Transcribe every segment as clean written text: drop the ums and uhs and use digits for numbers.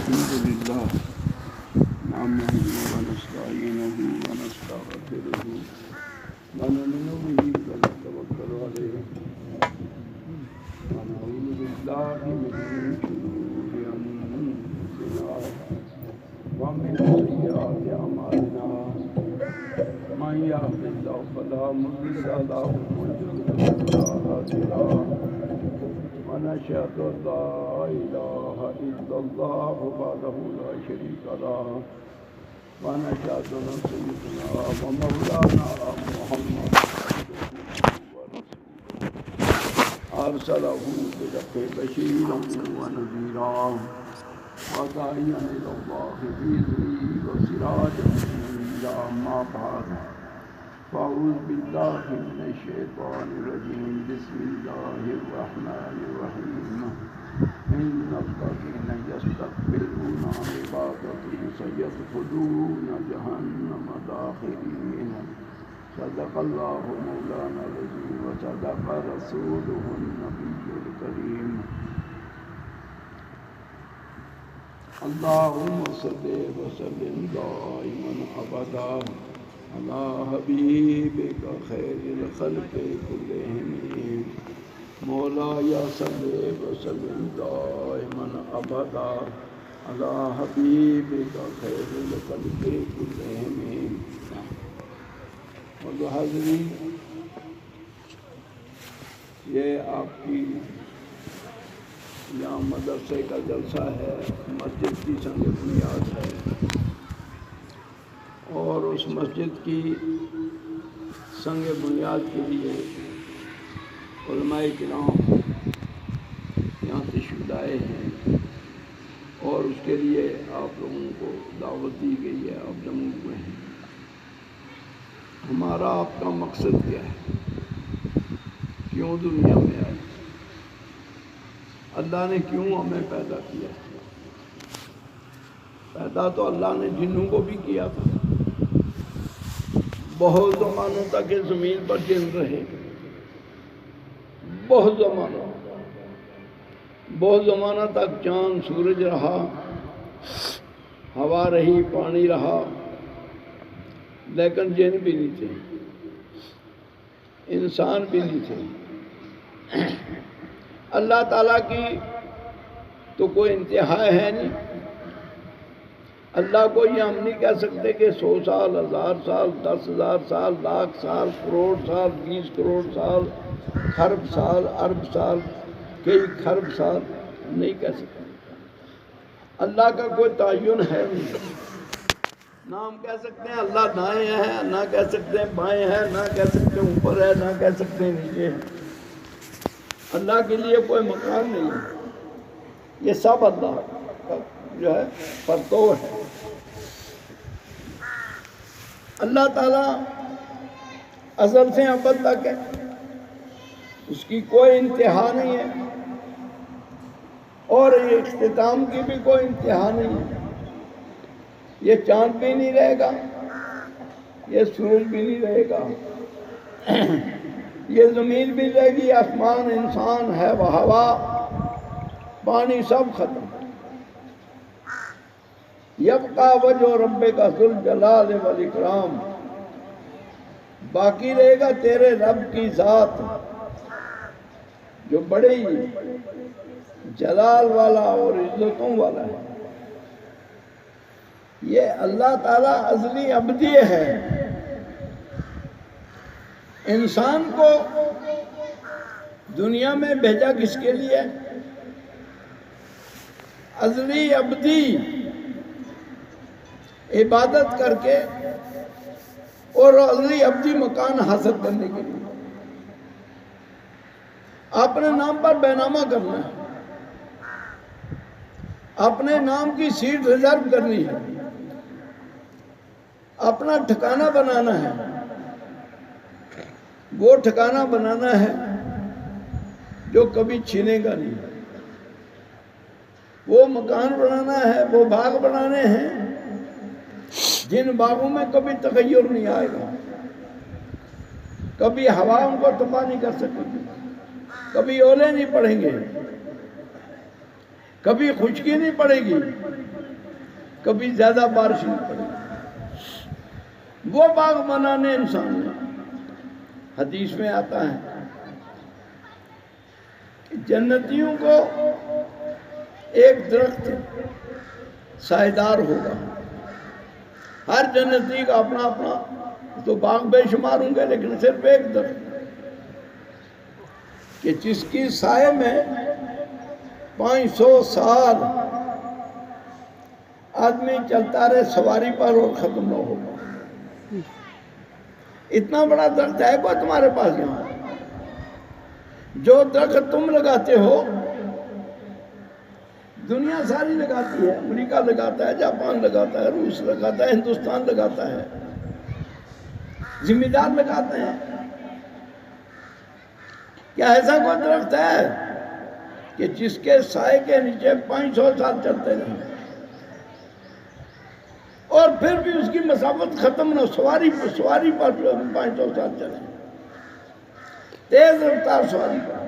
الحمد لله نحمده ونستعينه ونستغفره ونؤمن به ونتوكل عليه ونعوذ بالله من شرور أنفسنا ومن سيئات أعمالنا من يهد الله فلا مضل له ومن يضلل فلا هادي له ونشهد أن لا إله إلا الله وحده لا شريك له ونشهد أن سيدنا ومولانا محمد أرسله بالحق بشيرا ونذيرا وداعيا إلى الله بإذنه وسراجا منيرا أما بعد فأعوذ بالله من الشيطان الرجيم بسم الله الرحمن الرحيم إن الذين يستكبرون عن عبادتي سيدخلون جهنم داخرين صدق الله مولانا العظيم وصدق رسوله النبي الكريم اللهم صل وسلم دائما أبدا على حبيبك خير الخلق كلهم مولاي صل وسلم دائما أبدا على حبيبك خير الخلق كلهم. اور حاضرین، یہ آپ کی یہاں مدرسے کا جلسہ ہے، مسجد کی سنگ بنیاد ہے، اور اس مسجد کی سنگ بنیاد کے لیے علماء کرام یہاں تشریف لائے ہیں، اور اس کے لیے آپ لوگوں کو دعوت دی گئی ہے، آپ جمع ہوئے ہیں. ہمارا آپ کا مقصد کیا ہے؟ کیوں دنیا میں آئے؟ اللہ نے کیوں ہمیں پیدا کیا؟ پیدا تو اللہ نے جنوں کو بھی کیا تھا، بہت زمانوں تک یہ زمین پر جن رہے، بہت زمانہ تک چاند سورج رہا، ہوا رہی، پانی رہا، لیکن جن بھی نہیں تھے، انسان بھی نہیں تھے. اللہ تعالیٰ کی تو کوئی انتہا ہے نہیں. اللہ کو یہ ہم نہیں کہہ سکتے کہ 100 سال، 1000 سال، 10,000 سال، لاکھ سال، کروڑ سال، 20 کروڑ سال، خرب سال، ارب سال، کئی خرب سال نہیں کہہ سکتے. اللہ کا کوئی تعین ہے نہیں. نہ ہم کہہ سکتے ہیں اللہ دائیں ہے، نہ کہہ سکتے ہیں بائیں ہے، نہ کہہ سکتے ہیں اوپر ہے، نہ کہہ سکتے ہیں نیچے ہے. اللہ کے لیے کوئی مقام نہیں ہے. یہ سب اللہ کا جو ہے پرتو ہے. اللہ تعالیٰ ازل سے ابد تک ہے، اس کی کوئی انتہا نہیں ہے، اور یہ اختتام کی بھی کوئی انتہا نہیں ہے. یہ چاند بھی نہیں رہے گا، یہ سورج بھی نہیں رہے گا، یہ زمین بھی رہے گی، آسمان، انسان ہے، وہ ہوا، پانی، سب ختم. یبقا وجہ ربک ذو الجلال والاکرام، باقی رہے گا تیرے رب کی ذات جو بڑے ہی جلال والا اور عزتوں والا ہے. یہ اللہ تعالیٰ ازلی ابدی ہے. انسان کو دنیا میں بھیجا کس کے لیے؟ ازلی ابدی عبادت کر کے اور ازلی ابدی مکان حاصل کرنے کے لیے. اپنے نام پر بینامہ کرنا ہے، اپنے نام کی سیٹ ریزرو کرنی ہے، اپنا ٹھکانہ بنانا ہے. وہ ٹھکانہ بنانا ہے جو کبھی چھینے گا نہیں. وہ مکان بنانا ہے، وہ باغ بنانے ہیں جن باغوں میں کبھی تغیر نہیں آئے گا، کبھی ہوا ان کو تباہ نہیں کر سکے گی، کبھی اولے نہیں پڑیں گے، کبھی خشکی نہیں پڑے گی، کبھی زیادہ بارش نہیں پڑی. وہ باغ بنانے انسان نے. حدیث میں آتا ہے کہ جنتیوں کو ایک درخت سائیدار ہوگا. ہر جنتی کا اپنا اپنا تو باغ بے شمار ہوں گے، لیکن صرف ایک درخت کہ جس کی سائے میں 500 سال آدمی چلتا رہے سواری پر اور ختم نہ ہوگا. اتنا بڑا درخت ہے کوئی تمہارے پاس یہاں؟ جو درخت تم لگاتے ہو دنیا ساری لگاتی ہے. امریکہ لگاتا ہے، جاپان لگاتا ہے، روس لگاتا ہے، ہندوستان لگاتا ہے، ذمہ دار لگاتے ہیں. کیا ایسا کوئی درخت ہے کہ جس کے سائے کے نیچے 500 سال چلتے رہیں اور پھر بھی اس کی مسافت ختم نہ؟ سواری پر 500 سال چلیں، تیز رفتار سواری پر.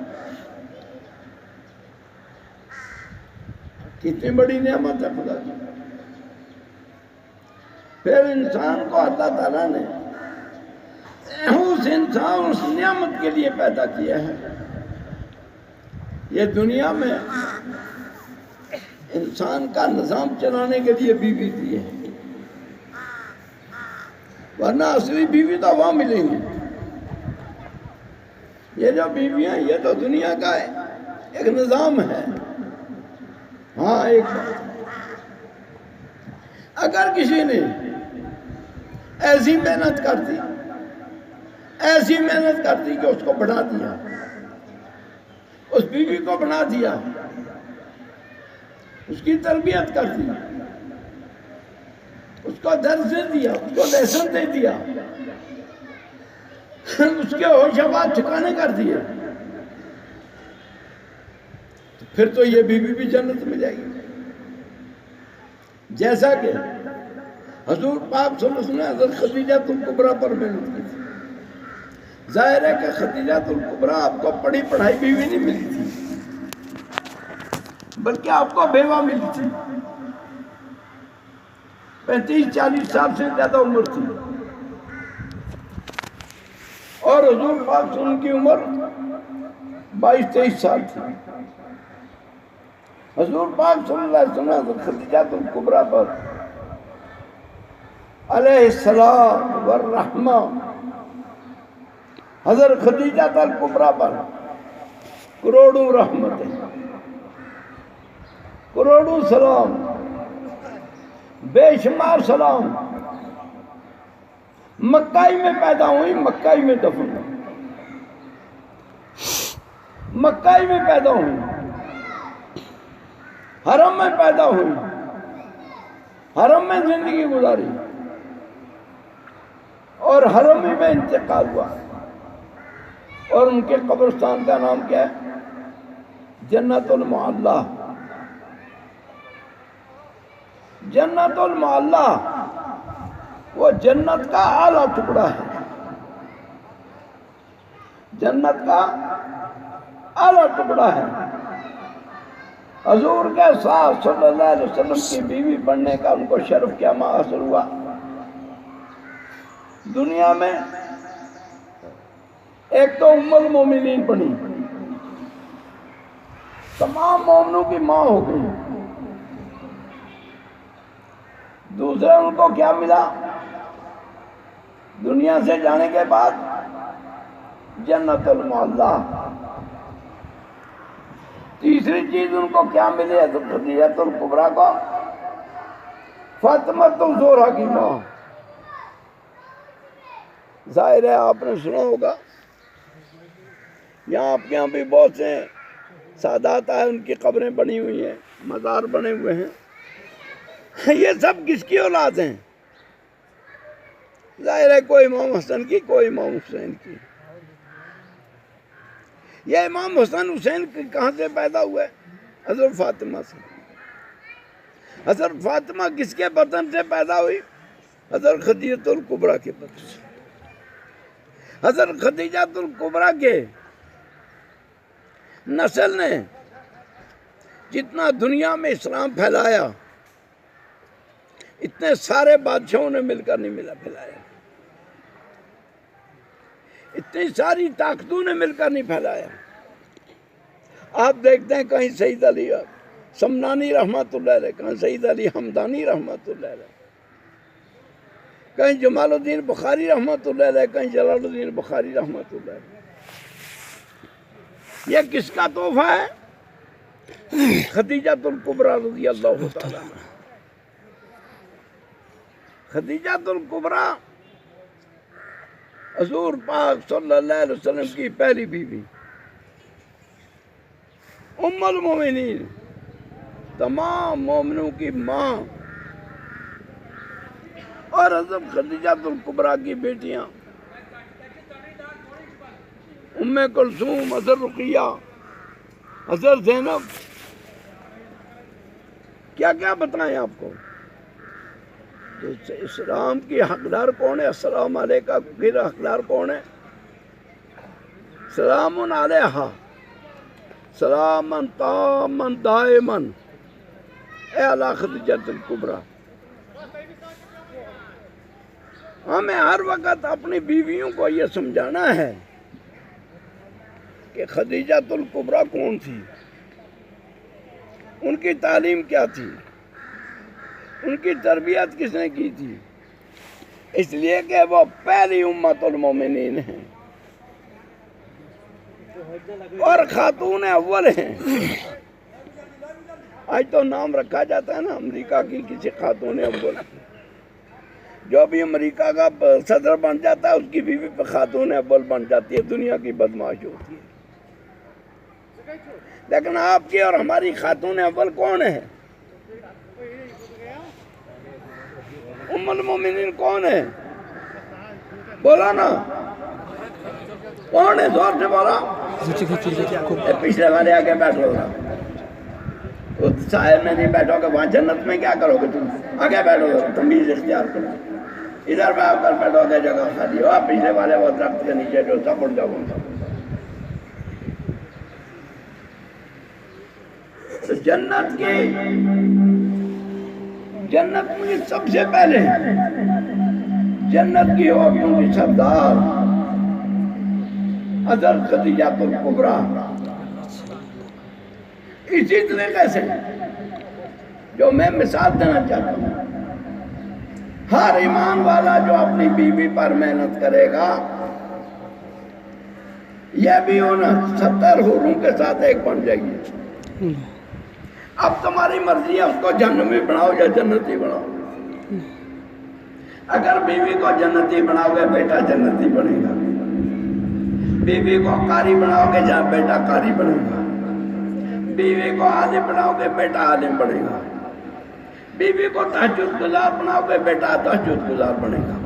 کتنی بڑی نعمت ہے خدا کی. پھر انسان کو اللہ تعالیٰ نے اس نعمت کے لیے پیدا کیا ہے. یہ دنیا میں انسان کا نظام چلانے کے لیے بیوی دی ہے، ورنہ اصلی بیوی تو وہاں ملیں گی. یہ جو بیویاں یہ تو دنیا کا ایک نظام ہے. ہاں ایک بات، اگر کسی نے ایسی محنت کرتی کہ اس کو بڑھا دیا، اس بیوی کو بنا دیا، اس کی تربیت کر دی، اس کو درس دے دیا، اس کو لیسن دے دیا، اس کے ہوش حواس ٹھکانے کر دیے، پھر تو یہ بیوی بھی جنت میں جائے گی. جیسا کہ حضور پاک صلی اللہ علیہ وسلم نے حضرت خدیجہ الکبریٰ پر محنت کی تھی. ظاہر ہے کہ خدیجہ الکبریٰ آپ کو پڑھی پڑھائی بیوی نہیں ملی تھی، بلکہ آپ کو بیوہ ملی تھی. 35-40 سال سے زیادہ عمر تھی، اور حضور پاک صلی اللہ علیہ وسلم کی عمر 22-23 سال تھی. حضور پاک صلی اللہ علیہ وسلم حضرت خدیجہ الکبریٰ پر علیہ السلام والرحمہ، حضرت خدیجہ الکبریٰ پر کروڑوں رحمتیں، کروڑوں سلام، بے شمار سلام. مکہ میں پیدا ہوئی، مکہ میں دفن ہوئی، مکہ میں پیدا ہوئی، حرم میں پیدا ہوئی، حرم میں زندگی گزاری، اور حرم میں انتقال ہوا. اور ان کے قبرستان کا نام کیا ہے؟ جنت المعلیٰ. جنت المعلیٰ وہ جنت کا اعلیٰ ٹکڑا ہے، جنت کا اعلیٰ ٹکڑا ہے. حضور کے ساتھ صلی اللہ علیہ وسلم کی بیوی بننے کا ان کو شرف کیا حاصل ہوا. دنیا میں ایک تو ام المومنین بنی، تمام مومنوں کی ماں ہو گئی. دوسرے ان کو کیا ملا دنیا سے جانے کے بعد؟ جنت المعلیٰ. تیسری چیز ان کو کیا ملی حضرت خدیجہ الکبریٰ کو؟ فاطمہ الزہرا کی ماں. ظاہر ہے آپ نے سنا ہوگا، یہاں آپ کے یہاں بھی بہت سے سادات ہیں، ان کی قبریں بنی ہوئی ہیں، مزار بنے ہوئے ہیں. یہ سب کس کی اولاد ہیں؟ ظاہر ہے کوئی امام حسن کی، کوئی امام حسین کی. یہ امام حسن حسین کہاں سے پیدا ہوئے؟ حضرت فاطمہ سے. حضرت فاطمہ کس کے بطن سے پیدا ہوئی؟ حضرت خدیجہ الکبریٰ کے بطن سے. حضرت خدیجہ الکبریٰ کے نسل نے جتنا دنیا میں اسلام پھیلایا، اتنے سارے بادشاہوں نے مل کر نہیں ملا پھیلایا، اتنی ساری طاقتوں نے مل کر نہیں پھیلایا۔ آپ دیکھتے ہیں کہیں سید علی سمنانی رحمت اللہ علیہ، کہیں سید علی حمدانی رحمت اللہ علیہ، کہیں جمال الدین بخاری رحمت اللہ علیہ، کہیں جلال الدین بخاری رحمت اللہ علیہ۔ یہ کس کا تحفہ ہے؟ خدیجۃ الکبریٰ رضی اللہ تعالیٰ عنہ۔ خدیجۃ الکبریٰ حضور پاک صلی اللہ علیہ وسلم کی پہلی بیوی، ام المومنین، تمام مومنوں کی ماں، اور حضرت خدیجۃ الکبریٰ کی بیٹیاں ام کلثوم، حضرت رقیہ، حضرت زینب، کیا کیا بتائیں آپ کو۔ تو اسلام کی حقدار کون ہے؟ السلام علیکہ کی حقدار کون ہے؟ سلام علیہا سلامن تامن دائمن اے علی خدیجۃ الکبریٰ۔ ہمیں ہر وقت اپنی بیویوں کو یہ سمجھانا ہے کہ خدیجۃ الکبریٰ کون تھی، ان کی تعلیم کیا تھی، ان کی تربیت کس نے کی تھی، اس لیے کہ وہ پہلی امت المومنین ہیں اور خاتون اول ہیں۔ آج تو نام رکھا جاتا ہے نا امریکہ کی کسی خاتون اول، جو بھی امریکہ کا صدر بن جاتا ہے اس کی بیوی پہ خاتون اول بن جاتی ہے، دنیا کی بدمعاش ہوتی ہے۔ لیکن آپ کی اور ہماری خاتون اول کون ہے؟ ام المومنین کون ہے؟ بولا نا، کون ہے؟ زور سے بولا۔ پچھلے والے آگے بیٹھو گا، اس سائے میں نہیں بیٹھو گے، وہاں جنت میں کیا کرو گے تم؟ آگے بیٹھو گے، تمیز اختیار کرو، ادھر میں آ کر بیٹھو گے، جگہ خالی ہو، آپ پچھلے والے وہ درخت کے نیچے جو سب اٹھ جاؤ گا۔ جنت میں سب سے پہلے جنت کی عورتوں کی سردار حضرت خدیجۃ الکبریٰ، اسی طریقے سے جو میں مثال دینا چاہتا ہوں، ہر ایمان والا جو اپنی بیوی پر محنت کرے گا، یہ بھی ان 70 حوروں کے ساتھ ایک بن جائے گی۔ اب تمہاری مرضی ہے اس کو جہنمی بناؤ یا جنتی بناؤ۔ اگر بیوی کو جنتی بناؤ گے بیٹا جنتی بنے گا، بیوی کو قاری بناؤ گے جہاں بیٹا قاری بنے گا، بیوی کو عالم بناؤ گے بیٹا عالم بنے گا، بیوی کو تہجد گزار بناؤ گے بیٹا تہجد گزار بنے گا۔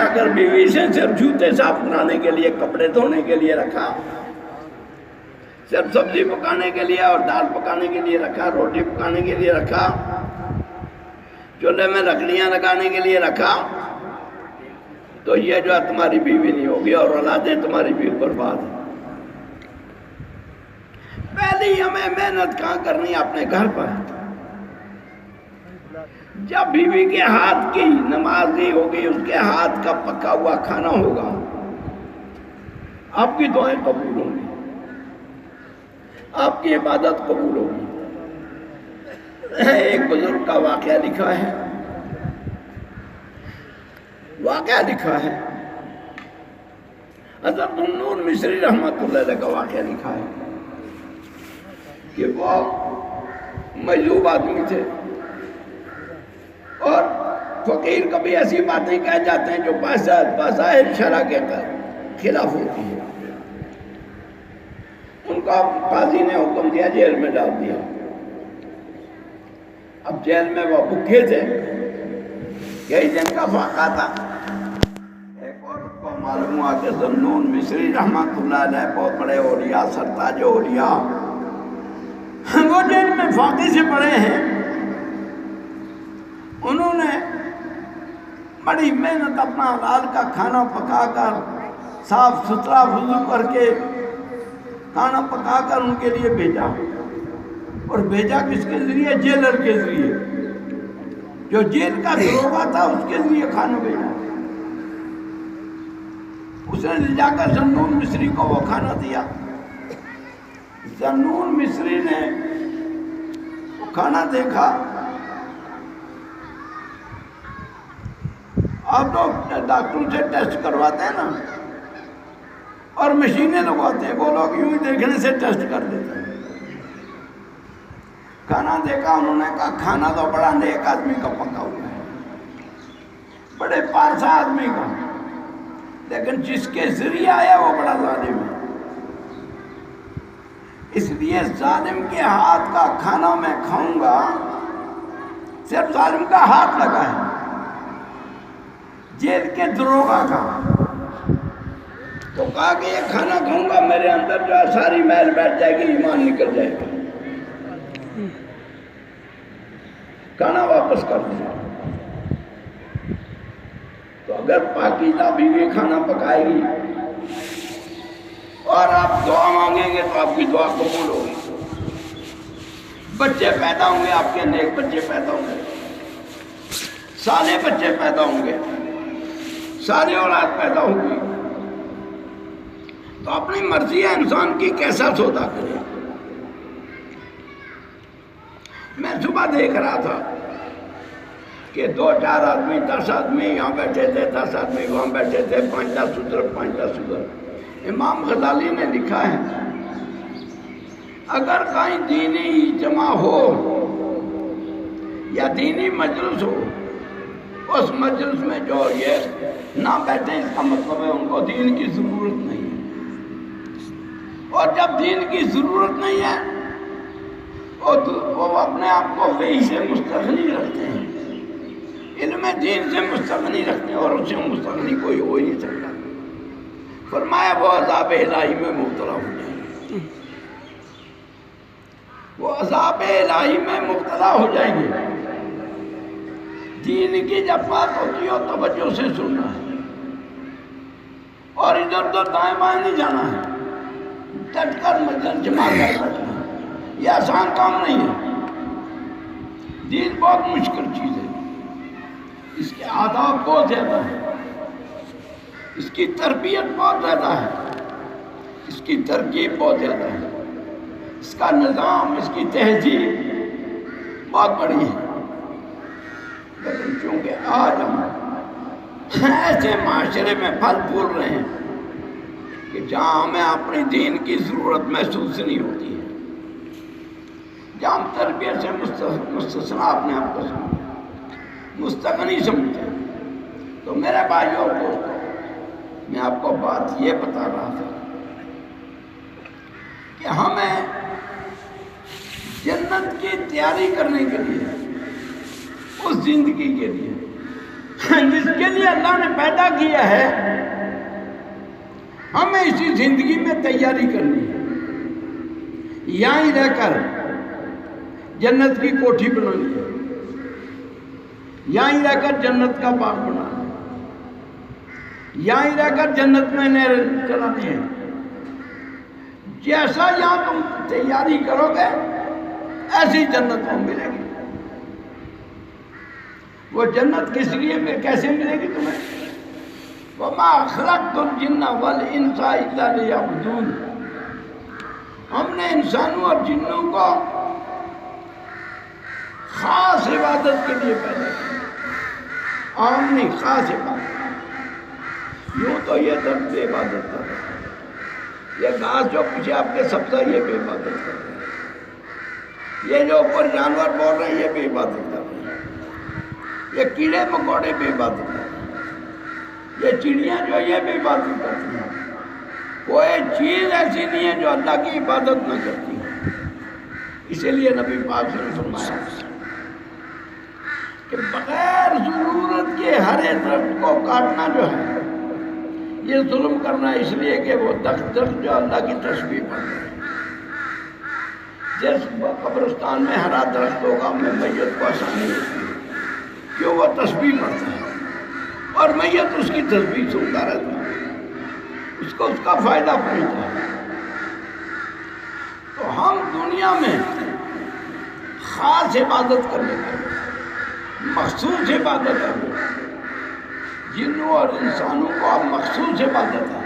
اگر بیوی سے صرف جوتے صاف بنانے کے لیے، کپڑے دھونے کے لیے رکھا، صرف سبزی پکانے کے لیے اور دال پکانے کے لیے رکھا، روٹی پکانے کے لیے رکھا، چولہے میں لکڑیاں لگانے کے لیے رکھا، تو یہ جو ہے تمہاری بیوی نہیں ہوگی اور اولادیں تمہاری بیوی برباد ہیں۔ پہلی ہمیں محنت کہاں کرنی ہے؟ اپنے گھر پر۔ جب بیوی کے ہاتھ کی نماز نہیں ہوگی، اس کے ہاتھ کا پکا ہوا کھانا ہوگا، آپ کی دعائیں قبول ہوں گی، آپ کی عبادت قبول ہوگی۔ ایک بزرگ کا واقعہ لکھا ہے، حضرت نور مصری رحمت اللہ علیہ کا واقعہ لکھا ہے کہ وہ مجذوب آدمی تھے اور فقیر کبھی ایسی باتیں کہہ جاتے ہیں جو بظاہر شرع کے خلاف ہوتی ہے۔ ان کا قاضی نے حکم دیا، جیل میں ڈال دیا۔ اب جیل میں وہ بھوکے تھے، یہی دن کا واقعہ تھا۔ ایک عورت کو معلوم ہوا کہ ذوالنون مصری رحمت اللہ علیہ بہت بڑے اولیاء، سرتاج اولیاء، وہ جیل میں فاقے سے پڑے ہیں۔ انہوں نے بڑی محنت اپنا حلال کا کھانا پکا کر، صاف ستھرا وضو کر کے کھانا پکا کر ان کے لیے بھیجا، اور بھیجا کس کے ذریعے؟ جیلر کے ذریعے۔ جو جیل کا دروگا تھا اس کے لیے کھانا بھیجا، اس نے لے جا کر ذنون مصری کو وہ کھانا دیا۔ ذنون مصری نے وہ کھانا دیکھا۔ آپ لوگ ڈاکٹر سے ٹیسٹ کرواتے ہیں نا اور مشینیں لگواتے ہیں، وہ لوگ یوں ہی دیکھنے سے ٹیسٹ کر دیتے ہیں۔ کھانا دیکھا، انہوں نے کہا کھانا تو بڑا نیک آدمی کا پکا ہوا ہے، بڑے پارسا آدمی کا، لیکن جس کے ذریعے آیا وہ بڑا ظالم ہے، اس لیے ظالم کے ہاتھ کا کھانا میں کھاؤں گا۔ صرف ظالم کا ہاتھ لگا ہے، جیل کے دروگا کا، تو کہا کہ یہ کھانا کھاؤں گا میرے اندر جو ہے ساری میل بیٹھ جائے گی، ایمان نکل جائے گا، کھانا واپس کر دیا۔ تو اگر پاکیزہ بیوی کھانا پکائے گی اور آپ دعا مانگیں گے تو آپ کی دعا قبول ہوگی، بچے پیدا ہوں گے، آپ کے نیک بچے پیدا ہوں گے، صالح بچے پیدا ہوں گے، ساری اولاد پیدا ہوگی۔ تو اپنی مرضی ہے انسان کی کیسا سودا کرے۔ میں صبح دیکھ رہا تھا کہ 2-4 آدمی 10 آدمی یہاں بیٹھے تھے، 10 آدمی وہاں بیٹھے تھے، 5-10 ادھر 5-10 ادھر۔ امام غزالی نے لکھا ہے اگر کہیں دینی جمع ہو یا دینی مجلس ہو، اس مجلس میں جو یہ نہ بیٹھے اس کا مطلب ہے ان کو دین کی ضرورت نہیں ہے، اور جب دین کی ضرورت نہیں ہے وہ اپنے آپ کو وہی سے مستغنی رکھتے ہیں، علم دین سے مستغنی رکھتے ہیں، اور اس سے مستغنی کوئی ہو ہی نہیں سکتا۔ فرمایا وہ عذاب الہی میں مبتلا ہو جائیں گے، وہ عذاب الہی میں مبتلا ہو جائیں گے۔ دین کی جب بات ہوتی ہو توجہ سے سننا ہے، اور ادھر ادھر دائیں بائیں نہیں جانا ہے، ڈٹ کر مجلس جمع کر بیٹھنا ہے۔ یہ آسان کام نہیں ہے، دین بہت مشکل چیز ہے، اس کے آداب بہت زیادہ ہیں، اس کی تربیت بہت زیادہ ہے، اس کی ترکیب بہت زیادہ ہے، اس کا نظام، اس کی تہذیب بہت بڑی ہے۔ لیکن چونکہ آج ہم ایسے معاشرے میں پھل پھول رہے ہیں کہ جہاں ہمیں اپنی دین کی ضرورت محسوس نہیں ہوتی ہے، جہاں ہم تربیت سے مستثنا اپنے آپ کو سمجھتے ہیں، مستغنی سمجھتے ہیں۔ تو میرے بھائیوں اور دوستوں، میں آپ کو بات یہ بتا رہا تھا کہ ہمیں جنت کی تیاری کرنے کے لیے، اس زندگی کے لیے جس کے لیے اللہ نے پیدا کیا ہے، ہمیں اسی زندگی میں تیاری کرنی ہے، یہیں رہ کر جنت کی کوٹھی بنانی ہے، یہیں رہ کر جنت کا باغ بنانا ہے، یہیں رہ کر جنت میں نہر چلانی ہے۔ جیسا یہاں تم تیاری کرو گے ایسی جنت تم ملے گی۔ وہ جنت کس لیے کیسے ملے گی تمہیں؟ وَمَا خَلَقْتُ الْجِنَّ وَالْإِنسَ إِلَّا لِيَعْبُدُونِ، ہم نے انسانوں اور جنوں کو خاص عبادت کے لیے پیدا کیا، عام نہیں، خاص عبادت۔ یوں تو یہ درد بے عبادت کر رہا ہے، یہ گھاس جو پیچھے آپ کے سبزہ یہ بے عبادت کر رہے ہیں، یہ جو اوپر جانور بول رہے ہیں یہ بے عبادت کر رہے ہیں، یہ کیڑے مکوڑے بے عبادت کر رہے ہیں، یہ چڑیاں جو یہ بے عبادت کرتی ہیں۔ کوئی چیز ایسی نہیں ہے جو اللہ کی عبادت نہ کرتی ہے۔ اسی لیے نبی پاک نے فرمایا کہ بغیر ضرورت کے ہر درخت کو کاٹنا جو ہے یہ ظلم کرنا، اس لیے کہ وہ درخت جو اللہ کی تسبیح پڑھ رہے ہیں۔ جس قبرستان میں ہرا درخت ہوگا میں میت کو آسانی ہوتی ہے کہ وہ تسبیح پڑھتا ہے، اور میت اس کی تسبیح سنتا رہتا ہے، اس کو اس کا فائدہ پہنچتا ہے۔ تو ہم دنیا میں خاص عبادت کرنے کا مخصوص عبادت ہے، جنوں اور انسانوں کو اب مخصوص عبادت ہے۔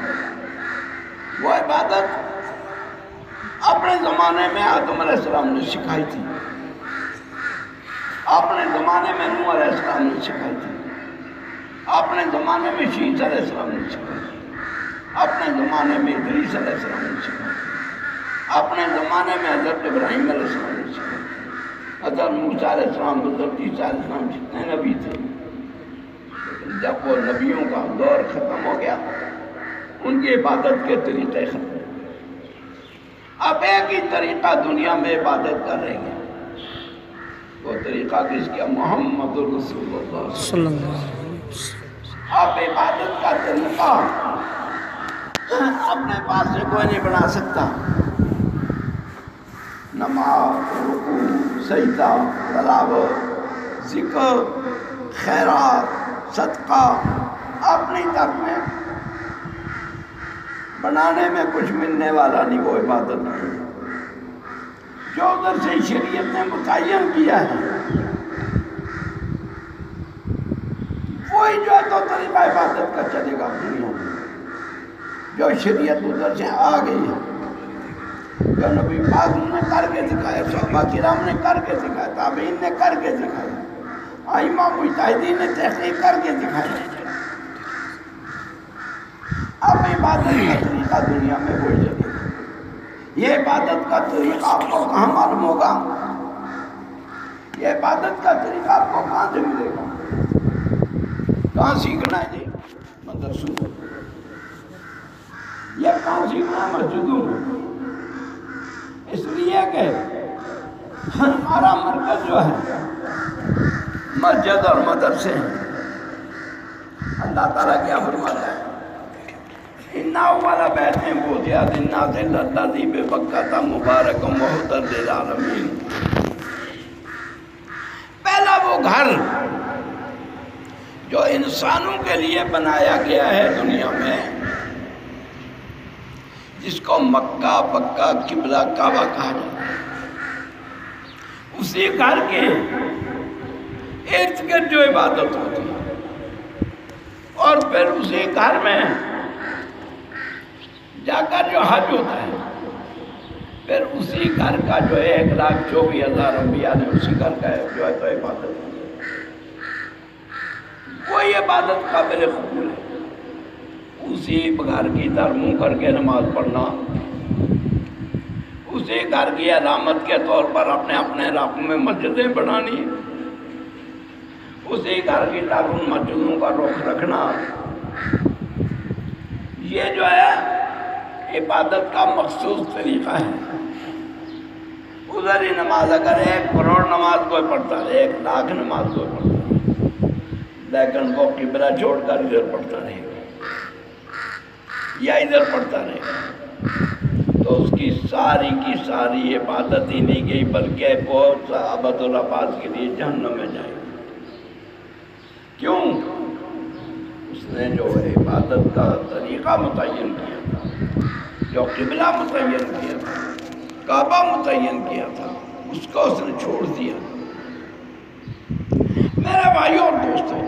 وہ عبادت اپنے زمانے میں آدم علیہ السلام نے سکھائی تھی، اپنے زمانے میں نوح علیہ السلام نے سکھائی تھی، اپنے زمانے میں شیس علیہ السلام نے سکھائی تھی، اپنے زمانے میں ادریس علیہ السلام نے سکھائی تھی، اپنے زمانے میں حضرت ابراہیم علیہ السلام نے سکھائی تھی، حضرت موسیٰ علیہ السلام، حضرت عیسیٰ علیہ السلام، جتنے نبی تھے۔ لیکن جب وہ نبیوں کا دور ختم ہو گیا، ان کی عبادت کے طریقے ختم ہو گئے۔ اب ایک ہی طریقہ دنیا میں عبادت کر رہے ہیں، وہ طریقہ کس کا؟ محمد رسول اللہ صلی اللہ علیہ وسلم۔ اب عبادت کا طریقہ اپنے پاس سے کوئی نہیں بنا سکتا۔ نماز، رکوع، سجدہ، تلاوت، ذکر، خیرات، صدقہ اپنی طرف میں بنانے میں کچھ ملنے والا نہیں، وہ عبادت نہیں۔ جو ادھر سے شریعت نے متعین کیا ہے وہی جو ہے تو طریقہ عبادت کا چلے گا دنیا میں۔ جو شریعت ادھر سے آ گئی ہے، جو نبی پاک نے کر کے دکھایا، صحابہ کرام نے کر کے دکھایا، تابعین نے کر کے دکھایا، ائمہ مجتہدین نے تحقیق کر کے دکھایا۔ اب عبادت کا طریقہ دنیا میں وہی چلے گا۔ یہ عبادت کا طریقہ آپ کو کہاں معلوم ہوگا؟ یہ عبادت کا طریقہ آپ کو کہاں سے ملے گا؟ کہاں سیکھنا ہے جی؟ مدرسوں میں۔ یہ کہاں سیکھنا ہے؟ مسجدوں میں۔ اس لیے کہ ہمارا مرکز جو ہے مسجد اور مدرسے ہیں۔ اللہ تعالیٰ کیا فرماتا ہے؟ اِنَّا أَوَّلَ بَيْتٍ وُضِعَ لِلنَّاسِ لَلَّذِي بِبَكَّةَ مُبَارَكًا وَهُدًى لِّلْعَالَمِينَ۔ پہلا وہ گھر جو انسانوں کے لیے بنایا گیا ہے دنیا میں، جس کو مکہ، بکہ، قبلہ، کعبہ کہا جاتا ہے، اسی گھر کے ارد گرد جو عبادت ہوتی ہے، اور پھر اسی گھر میں جا کر جو حج ہوتا ہے، پھر اسی گھر کا جو ہے 1,24,000 انبیاء نے اسی گھر کا جو ہے تو عبادت کی۔ کوئی عبادت قابل قبول ہے، اسی گھر کی طرح منہ کر کے نماز پڑھنا، اسی گھر کی علامت کے طور پر اپنے اپنے علاقوں میں مسجدیں بنانی، اسی گھر کی طرح ان مسجدوں کا رخ رکھنا، یہ جو ہے عبادت کا مخصوص طریقہ ہے۔ ادھر ہی نماز اگر 1 کروڑ نماز کوئی پڑھتا ہے، 1,00,000 نماز کوئی پڑھتا ہے، لیکن وہ قبلہ چھوڑ کر ادھر پڑھتا رہے گا یا ادھر پڑھتا رہے گا، تو اس کی ساری عبادت ہی نہیں گئی، بلکہ بہت سا ابد الآباد کے لیے جہنم میں جائے گا۔ کیوں؟ اس نے جو عبادت کا طریقہ متعین کیا تھا، جو قبلہ متعین کیا تھا، کعبہ متعین کیا تھا، اس کو اس نے چھوڑ دیا۔ میرے بھائیوں اور دوستوں،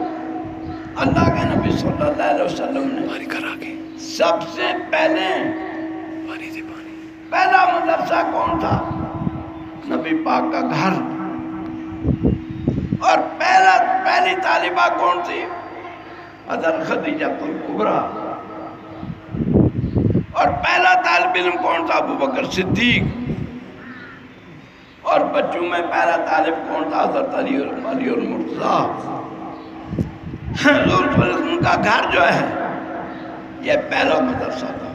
اللہ کے نبی صلی اللہ علیہ وسلم نے سب سے پہلا مدرسہ کون تھا؟ نبی پاک کا گھر۔ اور پہلی طالبہ کون تھی؟ حضرت خدیجہ الکبریٰ۔ اور پہلا طالب علم کون تھا؟ ابو بکر صدیق۔ اور بچوں میں پہلا طالب کون تھا؟ حضرت علی المرتضیٰ۔ حضور صلی اللہ علیہ وسلم کا گھر جو ہے یہ پہلا مدرسہ تھا۔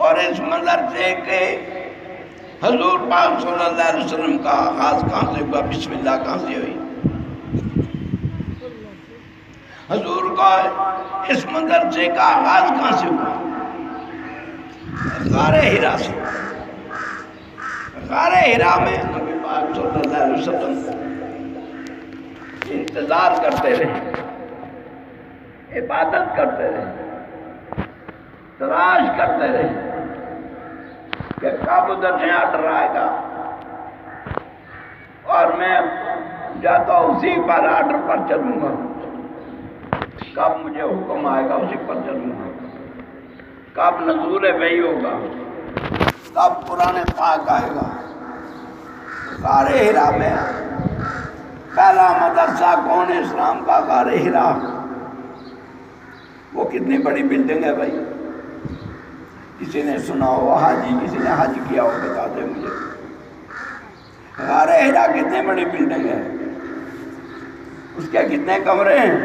اور اس مدرسے کے حضور پاک صلی اللہ علیہ وسلم کا آغاز کہاں سے ہوا؟ بسم اللہ کہاں سے ہوئی؟ حضور کا اس مدرسے کا آغاز کہاں سے ہوا؟ غار حرا سے۔ غار حرا میں نبی پاک صلی اللہ علیہ وسلم انتظار کرتے رہے، عبادت کرتے رہے، تلاش کرتے رہے کہ کب ادھر سے آرڈر آئے گا اور میں جاتا اسی پر آرڈر پر چلوں گا، کب مجھے حکم آئے گا اسی پر چلوں گا، کب نزول وحی ہوگا، کب قرآن پاک آئے گا۔ غار ہرا میں پہلا مدرسہ کون ہے اسلام کا؟ غار ہرا۔ وہ کتنی بڑی بلڈنگ ہے بھائی؟ کسی نے سنا ہو حاجی، کسی نے حج کیا ہو بتا دے مجھے۔ غار ہرا کتنی بڑی بلڈنگ ہے؟ اس کے کتنے کمرے ہیں؟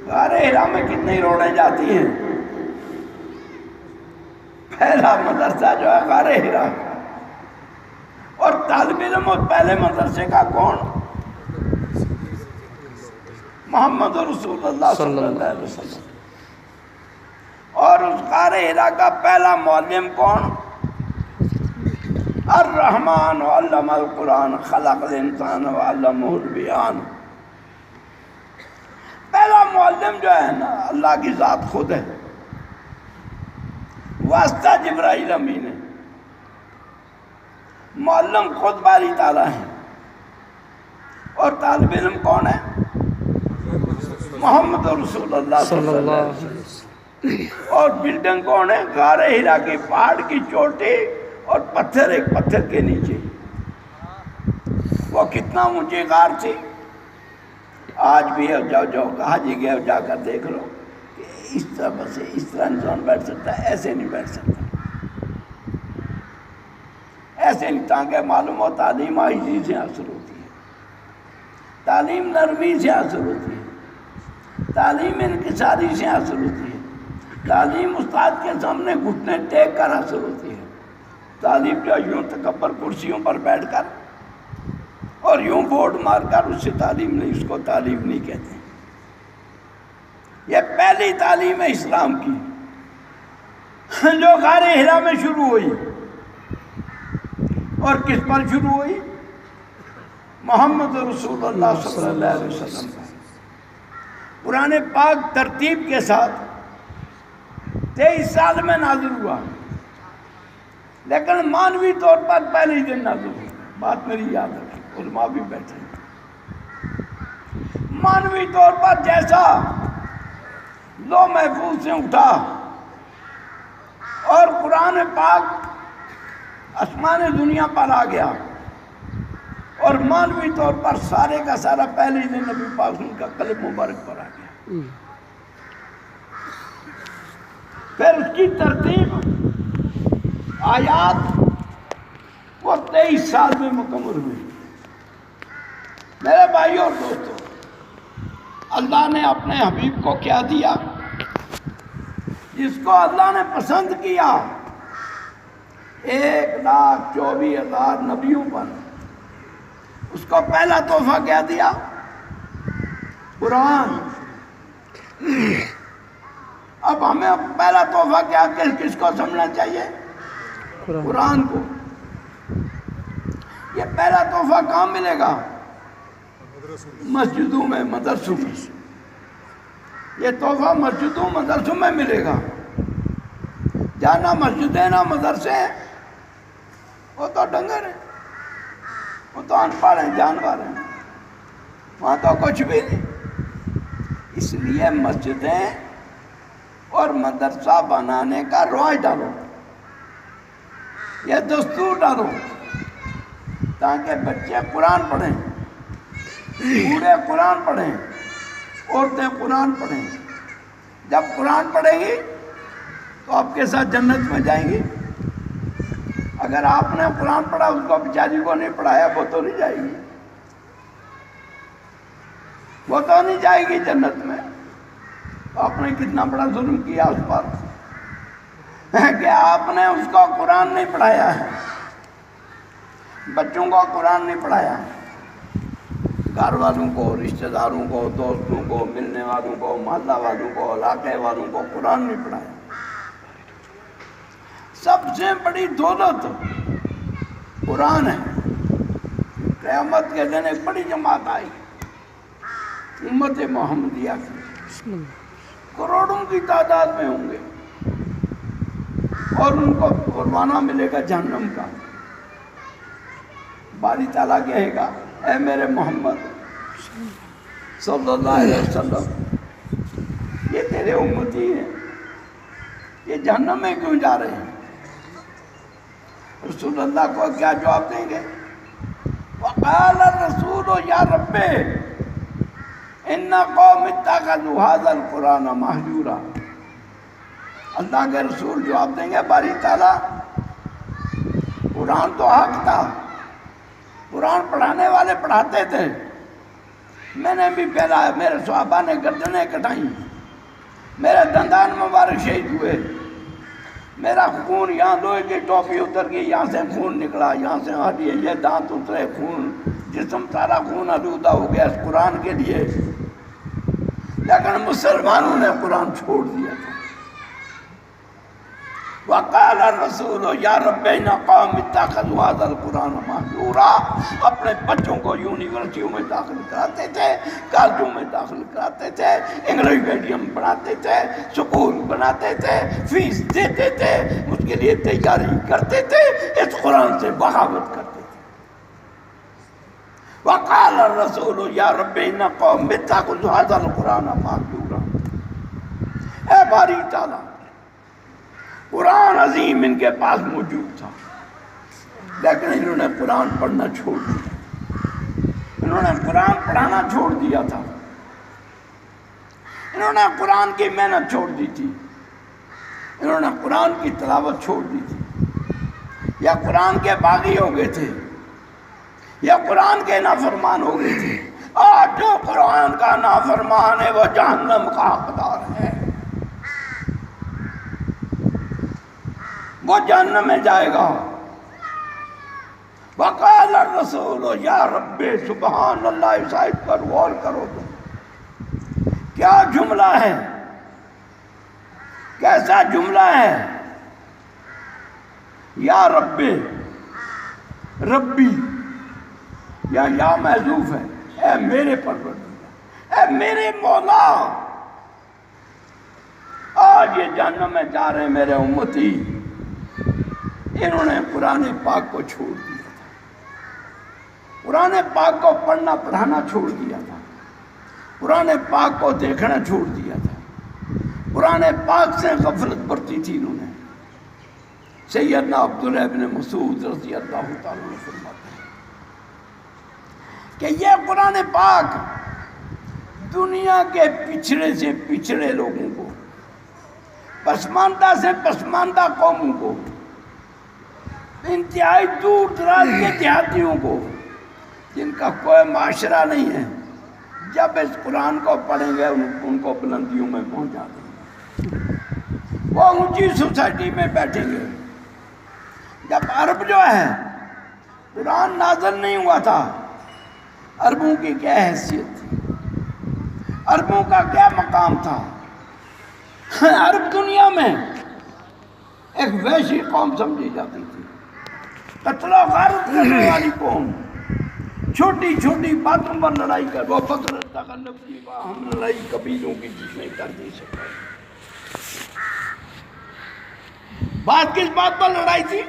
غار ہرا میں کتنی روڈیں جاتی ہیں؟ پہلا مدرسہ جو ہے غار ہرا۔ اور طالب علم اور پہلے مدرسے کا کون؟ محمد رسول اللہ صلی اللہ علیہ وسلم۔ اور اس غار ہرا کا پہلا معلم کون؟ الرحمن علم القرآن خلق الانسان وعلمہ البیان۔ پہلا معلم جو ہے نا اللہ کی ذات خود ہے، واسطہ جبرائیل امین ہے، معلم خود باری تعالیٰ ہے۔ اور طالب علم کون ہے؟ محمد رسول اللہ صلی اللہ علیہ وسلم۔ اور بلڈنگ کون ہے؟ غار ہرا کے پہاڑ کی چوٹی اور پتھر، ایک پتھر کے نیچے۔ وہ کتنا اونچی غار تھی؟ آج بھی جو کہا جی گیا جا کر دیکھ لو کہ اس طرح سے اس طرح انسان بیٹھ سکتا ہے، ایسے نہیں بیٹھ سکتا، ایسے نہیں۔ تاکہ معلوم ہو تعلیم آہستگی سے حاصل ہوتی ہے، تعلیم نرمی سے حاصل ہوتی ہے، تعلیم انکساری سے حاصل ہوتی ہے، تعلیم استاد کے سامنے گھٹنے ٹیک کر حاصل ہوتی ہے۔ تعلیم جو یوں تکبر کرسیوں پر بیٹھ کر اور یوں بورڈ مار کر، اس سے تعلیم نہیں، اس کو تعلیم نہیں کہتے۔ یہ پہلی تعلیم ہے اسلام کی جو غار ہرا میں شروع ہوئی۔ اور کس پر شروع ہوئی؟ محمد رسول اللہ صلی اللہ علیہ وسلم پر۔ قرآن پاک ترتیب کے ساتھ 23 سال میں نازل ہوا، لیکن مانوی طور پر پہلے ہی دن نازل ہوا۔ بات میری یاد رکھیں، علماء بھی بیٹھے ہیں۔ مانوی طور پر جیسا لو محفوظ سے اٹھا اور قرآن پاک آسمان دنیا پر آ گیا، اور مانوی طور پر سارے کا سارا پہلے ہی دن نبی پاک ان کا قلب مبارک پر آ گیا۔ پھر اس کی ترتیب آیات وہ 23 سال میں مکمل ہوئی۔ میرے بھائیوں اور دوستوں، اللہ نے اپنے حبیب کو کیا دیا؟ جس کو اللہ نے پسند کیا 1,24,000 نبیوں پر، اس کو پہلا تحفہ کیا دیا؟ قرآن۔ اب ہمیں پہلا تحفہ کیا کس کو سمجھنا چاہیے؟ قرآن کو۔ یہ پہلا تحفہ کہاں ملے گا؟ مسجدوں میں، مدرسوں میں۔ یہ تحفہ مسجدوں مدرسوں میں ملے گا۔ جانا مسجدیں نہ مدرسے ہیں، وہ تو ڈنگر ہیں، وہ تو انپڑھ ہیں، جانور ہیں، وہاں تو کچھ بھی نہیں۔ اس لیے مسجدیں اور مدرسہ بنانے کا رواج ڈالو، یہ دستور ڈالو، تاکہ بچے قرآن پڑھیں، بوڑھے قرآن پڑھیں، عورتیں قرآن پڑھیں۔ جب قرآن پڑھیں گی تو آپ کے ساتھ جنت میں جائیں گی۔ اگر آپ نے قرآن پڑھا، اس کو بیچاری کو نہیں پڑھایا، وہ تو نہیں جائے گی، وہ تو نہیں جائے گی جنت میں۔ آپ نے کتنا بڑا ظلم کیا اس پر کہ آپ نے اس کو قرآن نہیں پڑھایا ہے، بچوں کو قرآن نہیں پڑھایا، گھر والوں کو، رشتہ داروں کو، دوستوں کو، ملنے والوں کو، محلہ والوں کو، علاقے والوں کو قرآن نہیں پڑھایا۔ سب سے بڑی دولت قرآن ہے۔ قیامت کے دن ایک بڑی جماعت آئی، امت محمدیہ کی، کروڑوں کی تعداد میں ہوں گے، اور ان کو قربانہ ملے گا جہنم کا۔ باری تعالیٰ کہے گا اے میرے محمد صلی اللہ علیہ وسلم، یہ تیرے امتی ہیں، یہ جہنم میں کیوں جا رہے ہیں؟ رسول اللہ کو کیا جواب دیں گے؟ وقال الرسول یا رب ان قوم اتخذوا هذا القرآن مہجورا۔ اللہ کے رسول جواب دیں گے باری تعالیٰ قرآن تو حق تھا، قرآن پڑھانے والے پڑھاتے تھے، میں نے بھی پہلا، میرے صحابہ نے گردنیں کٹائیں، میرے دندان مبارک شہید ہوئے، میرا خون یہاں لوہے کی ٹوپی اتر گئی، یہاں سے خون نکلا، یہاں سے ہڈی، یہ دانت اترے، خون، جسم سارا خون آلودہ ہو گیا اس قرآن کے لیے، لیکن مسلمانوں نے قرآن چھوڑ دیا تھا۔ وقال الرسول یا رب ان قوم اتخذوا هذا القرآن مہجورا۔ اپنے بچوں کو یونیورسٹیوں میں داخل کراتے تھے، کالجوں میں داخل کراتے تھے، انگلش میڈیم پڑھاتے تھے، سکول بناتے تھے، فیس دیتے تھے، اس کے لیے تیاری کرتے تھے، اس قرآن سے بغاوت کرتے تھے۔ وقال الرسول یا رب ان قوم اتخذوا هذا القرآن مہجورا۔ اے باری تعالیٰ، قرآن عظیم ان کے پاس موجود تھا، لیکن انہوں نے قرآن پڑھنا چھوڑ دیا، انہوں نے قرآن پڑھانا چھوڑ دیا تھا، انہوں نے قرآن کی محنت چھوڑ دی تھی، انہوں نے قرآن کی تلاوت چھوڑ دی تھی، یا قرآن کے باغی ہو گئے تھے، یا قرآن کے نافرمان ہو گئے تھے۔ آج جو قرآن کا نافرمان ہے وہ جہنم کا حقدار ہے، وہ جہنم میں جائے گا۔ وقال الرسول یا رب، سبحان اللہ، اس آیت پر غور کرو تم، کیا جملہ ہے، کیسا جملہ ہے؟ یا رب، ربی یا محذوف ہے، اے میرے پروردگار، اے میرے مولا۔ آج یہ جہنم میں جا رہے میرے امتی، انہوں نے قرآن پاک کو چھوڑ دیا تھا، قرآن پاک کو پڑھنا پڑھانا چھوڑ دیا تھا، قرآن پاک کو دیکھنا چھوڑ دیا تھا، قرآن پاک سے غفلت برتی تھی انہوں نے۔ سیدنا عبداللہ ابن مسعود رضی اللہ تعالیٰ عنہ فرماتے ہیں کہ یہ قرآن پاک دنیا کے پچھڑے سے پچھڑے لوگوں کو، پسماندہ سے پسماندہ قوموں کو، انتہائی دور دراز کے دیہاتیوں کو، جن کا کوئی معاشرہ نہیں ہے، جب اس قرآن کو پڑھیں گے ان کو بلندیوں میں پہنچا دیں گے، وہ اونچی سوسائٹی میں بیٹھیں گے۔ جب عرب جو ہے، قرآن نازل نہیں ہوا تھا، عربوں کی کیا حیثیت تھی، عربوں کا کیا مقام تھا؟ عرب دنیا میں ایک وحشی قوم سمجھی جاتی تھی، قتل و غارت کرنے والی قوم، چھوٹی چھوٹی باتوں پر لڑائی کر، وہ فقر تغلب کی باہم لڑائی قبیلوں کی جس نے کر دی سکتا۔ بات کس بات پر لڑائی تھی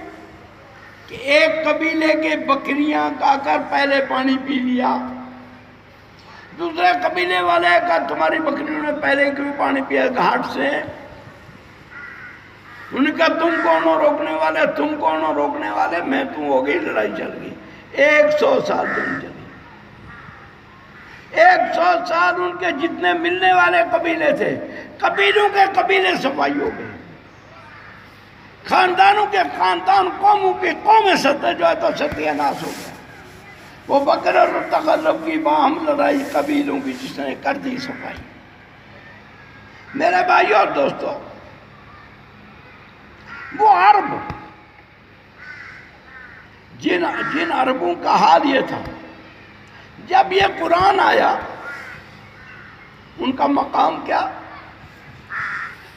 کہ ایک قبیلے کے بکریاں کا کر پہلے پانی پی لیا، دوسرے قبیلے والے کا تمہاری بکریوں نے پہلے کیوں پانی پیا گھاٹ سے؟ ان کا تم کون ہو روکنے والے، تم کون ہو روکنے والے، میں تم ہو گئی، لڑائی چل گئی، 100 سال جنگ چلی، 100 سال ان کے جتنے ملنے والے قبیلے تھے، قبیلوں کے قبیلے صفائی ہو گئے، خاندانوں کے خاندان، قوموں کے قومیں سطح جو ہے تو ستیہ ناش ہو گیا۔ وہ بکر اور تغلب کی باہم لڑائی قبیلوں کی جس نے کر دی صفائی۔ میرے بھائیو اور دوستو، وہ عرب، جن عربوں کا حال یہ تھا، جب یہ قرآن آیا، ان کا مقام کیا؟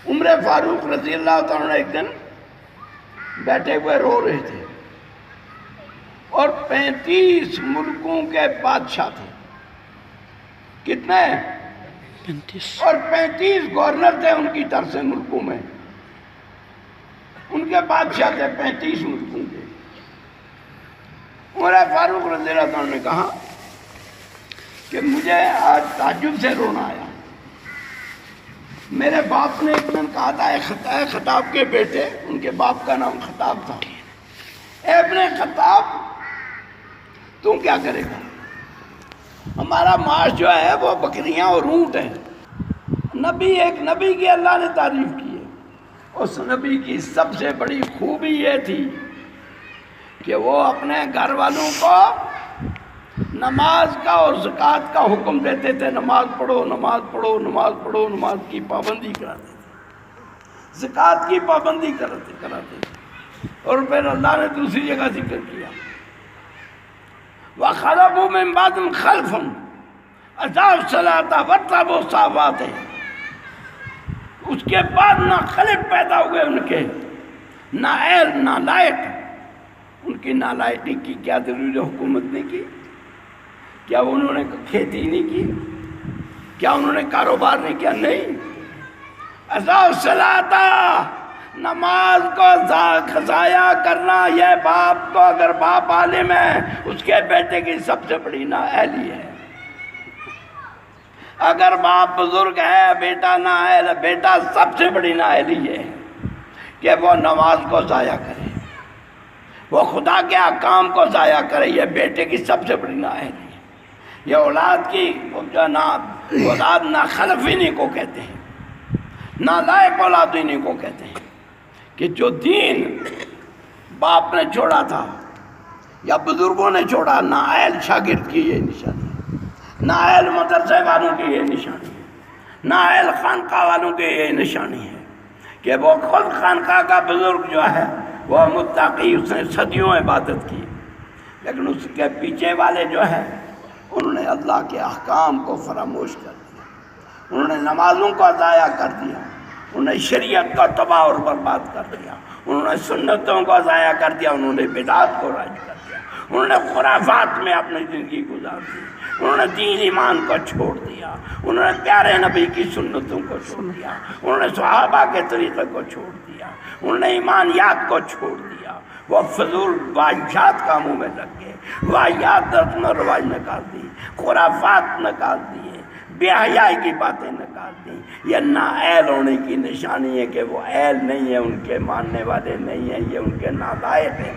عمر فاروق رضی اللہ تعالیٰ ایک دن بیٹھے ہوئے رو رہے تھے، اور 35 ملکوں کے بادشاہ تھے، کتنے؟ 35، اور 35 گورنر تھے ان کی طرف سے ملکوں میں، ان کے بادشاہ تھے 35 ملکوں کے۔ عمر فاروق رضی اللہ عنہ نے کہا کہ مجھے آج تعجب سے رونا آیا. میرے باپ نے ایک دن کہا تھا، اے خطاب کے بیٹے، ان کے باپ کا نام خطاب تھا، اے ابن خطاب تم کیا کرے گا؟ ہمارا معاش جو ہے وہ بکریاں اور اونٹ ہیں. ایک نبی کی اللہ نے تعریف کی ہے. اس نبی کی سب سے بڑی خوبی یہ تھی کہ وہ اپنے گھر والوں کو نماز کا اور زکوٰۃ کا حکم دیتے تھے. نماز پڑھو، نماز پڑھو، نماز پڑھو. نماز کی پابندی کراتے تھے، زکوٰۃ کی پابندی کراتے تھے. اور پھر اللہ نے دوسری جگہ ذکر کیا، وَخَلَفُوا مِن بَعْدِهِمْ خَلْفٌ أَضَاعُوا الصَّلَاةَ وَاتَّبَعُوا الشَّهَوَاتِ. اس کے بعد نہ خلف پیدا ہوئے ان کے، نہ اہل نہ لائق. ان کی نالائقی کی کیا ضروری حکومت نے کی؟ کیا انہوں نے کھیتی نہیں کی؟ کیا انہوں نے کاروبار نہیں کیا؟ نہیں. اضاعوا الصلاۃ، نماز کو ضائع کرنا، یہ باپ کو، اگر باپ عالم ہے اس کے بیٹے کی سب سے بڑی نااہلی ہے. اگر باپ بزرگ ہے، بیٹا نااہل ہے، بیٹا سب سے بڑی نااہلی ہے کہ وہ نماز کو ضائع کرے، وہ خدا کے احکام کو ضائع کرے. یہ بیٹے کی سب سے بڑی نااہلی ہے. یہ اولاد کی اولاد نہ خلف انہیں کو کہتے ہیں، نہ لائق اولاد انہیں کو کہتے ہیں کہ جو دین باپ نے چھوڑا تھا یا بزرگوں نے چھوڑا. نااہل شاگرد کی یہ نشانی ہے، نااہل مدرسے والوں کی یہ نشانی ہے، نااہل خانقاہ والوں کی یہ نشانی ہے کہ وہ خود خانقاہ کا بزرگ جو ہے وہ متقی، اس نے صدیوں عبادت کی، لیکن اس کے پیچھے والے جو ہیں انہوں نے اللہ کے احکام کو فراموش کر دیا. انہوں نے نمازوں کو ضائع کر دیا، انہوں نے شریعت کا تباہ اور برباد کر دیا، انہوں نے سنتوں کو ضائع کر دیا، انہوں نے بدعات کو رائج کر دیا، انہوں نے خرافات میں اپنی زندگی گزار دی، انہوں نے دین ایمان کو چھوڑ دیا، انہوں نے پیارے نبی کی سنتوں کو چھوڑ دیا، انہوں نے صحابہ کے طریقے کو چھوڑ دیا، انہوں نے ایمانیات کو چھوڑ دیا. وہ فضول واحشات کاموں میں لگ گئے، واحیات رسم و رواج نکال دی، خرافات نکال دیے، بے حیائی کی باتیں نکال دیں. یہ نااہل ہونے کی نشانی ہے کہ وہ اہل نہیں ہے، ان کے ماننے والے نہیں ہیں، یہ ان کے نالائق ہیں،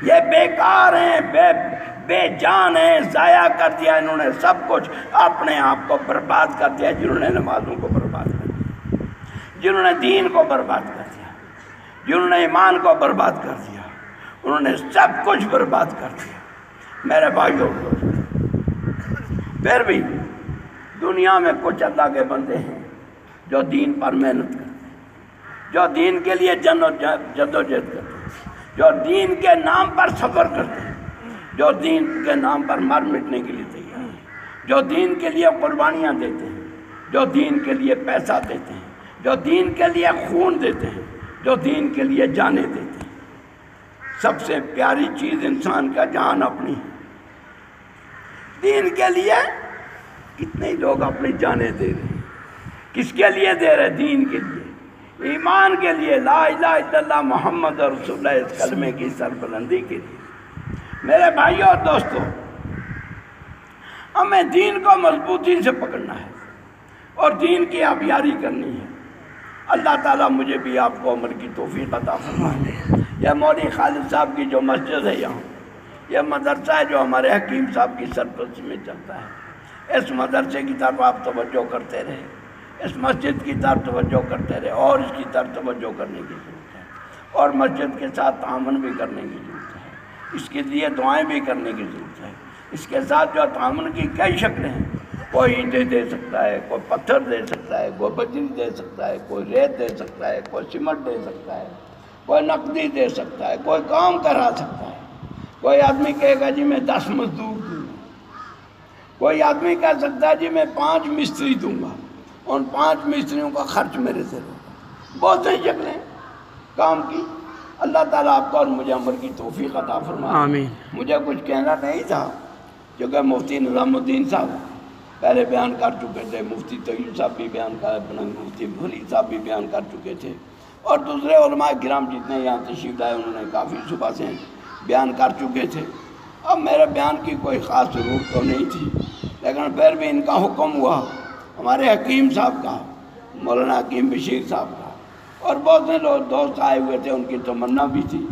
یہ بیکار ہیں، بے جان ہیں. ضائع کر دیا انہوں نے سب کچھ، اپنے آپ کو برباد کر دیا. جنہوں نے نمازوں کو برباد کر دیا، جنہوں نے دین کو برباد کر دیا، جنہوں نے ایمان کو برباد کر دیا، انہوں نے سب کچھ برباد کر دیا. میرے بھائیوں، پھر بھی دنیا میں کچھ اللہ کے بندے ہیں جو دین پر محنت کرتے ہیں، جو دین کے لیے جد و جہد کرتے ہیں، جو دین کے نام پر سفر کرتے ہیں، جو دین کے نام پر مر مٹنے کے لیے تیار ہیں، جو دین کے لیے قربانیاں دیتے ہیں، جو دین کے لیے پیسہ دیتے ہیں، جو دین کے لیے خون دیتے ہیں، جو دین کے لیے جانیں دیتے ہیں. سب سے پیاری چیز انسان کا جان اپنی ہے. دین کے لیے کتنے لوگ اپنی جانیں دے رہے ہیں. کس کے لیے دے رہے ہیں؟ دین کے لیے، ایمان کے لیے، لا الہ الا اللہ محمد رسول اللہ، اس کلمے کی سربلندی کے لیے. میرے بھائیوں اور دوستوں، ہمیں دین کو مضبوطی سے پکڑنا ہے اور دین کی آبیاری کرنی ہے. اللہ تعالیٰ مجھے بھی آپ کو عمر کی توفیق عطا فرمائے. یہ مولوی خالد صاحب کی جو مسجد ہے، یہاں یہ مدرسہ ہے جو ہمارے حکیم صاحب کی سرپرستی میں چلتا ہے. اس مدرسے کی طرف آپ توجہ کرتے رہے، اس مسجد کی طرف توجہ کرتے رہے، اور اس کی طرف توجہ کرنے کی ضرورت ہے، اور مسجد کے ساتھ تعاون بھی کرنے کی ضرورت ہے، اس کے لیے دعائیں بھی کرنے کی ضرورت ہے. اس کے ساتھ جو تعاون کی کئی شکلیں ہیں، کوئی اینٹیں دے سکتا ہے، کوئی پتھر دے سکتا ہے، کوئی بجری دے سکتا ہے، کوئی ریت دے سکتا ہے، کوئی سیمنٹ دے سکتا ہے، کوئی نقدی دے سکتا ہے، کوئی کام کرا سکتا ہے. کوئی آدمی کہے گا جی میں 10 مزدور دوں گا، کوئی آدمی کہہ سکتا ہے جی میں 5 مستری دوں گا، ان 5 مستریوں کا خرچ میرے سے ہوگا. بہت سی شکلیں کام کی. اللہ تعالیٰ آپ کو اور مجھے عمل کی توفیق عطا فرمائے. آمین. مجھے کچھ کہنا نہیں تھا کیونکہ مفتی نظام الدین صاحب پہلے بیان کر چکے تھے، مفتی طیب صاحب بھی بیان کر، مفتی بھولی صاحب بھی بیان کر چکے تھے، اور دوسرے علماء کرام جتنے یہاں تشریف لائے انہوں نے کافی صبح سے بیان کر چکے تھے. اب میرے بیان کی کوئی خاص ضرورت تو نہیں تھی، لیکن پھر بھی ان کا حکم ہوا، ہمارے حکیم صاحب کا، مولانا حکیم بشیر صاحب کا، اور بہت سے لوگ دوست آئے ہوئے تھے، ان کی تمنا بھی تھی،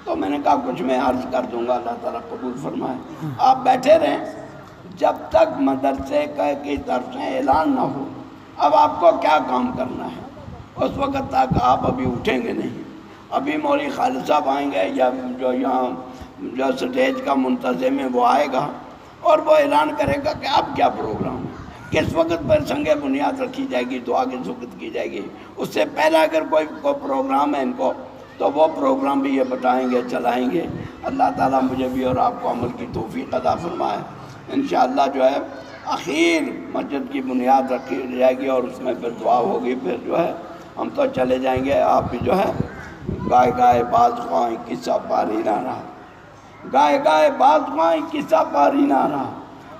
تو میں نے کہا کچھ میں عرض کر دوں گا، اللہ تعالیٰ قبول فرمائے۔ آپ بیٹھے رہیں جب تک مدرسے کی طرف سے اعلان نہ ہو اب آپ کو کیا کام کرنا ہے، اس وقت تک آپ ابھی اٹھیں گے نہیں۔ ابھی مولوی خالد صاحب آئیں گے، یا جو یہاں جو سٹیج کا منتظم ہے وہ آئے گا اور وہ اعلان کرے گا کہ اب کیا پروگرام ہے، کس وقت پر سنگ بنیاد رکھی جائے گی، دعا کس وقت کی جائے گی۔ اس سے پہلے اگر کوئی پروگرام ہے ان کو تو وہ پروگرام بھی یہ بتائیں گے، چلائیں گے۔ اللہ تعالیٰ مجھے بھی اور آپ کو عمل کی توفیق عطا فرمائے۔ انشاءاللہ جو ہے اخیر مسجد کی بنیاد رکھی جائے گی اور اس میں پھر دعا ہوگی، پھر جو ہے ہم تو چلے جائیں گے۔ آپ بھی جو ہے گائے گائے باز خواہیں قصہ پاری نہ رہا، گائے گائے باز خواہیں قصہ پاری نہ رہا،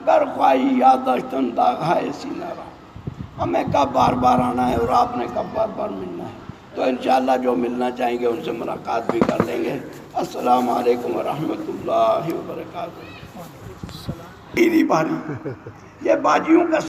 گر خواہی یاداشتن داغ ہے سینہ رہا۔ ہمیں کب بار بار آنا ہے اور آپ نے کب بار بار ملنا ہے، تو انشاءاللہ جو ملنا چاہیں گے ان سے ملاقات بھی کر لیں گے۔ السلام علیکم ورحمۃ اللہ وبرکاتہ۔ میری باری یہ باجیوں کا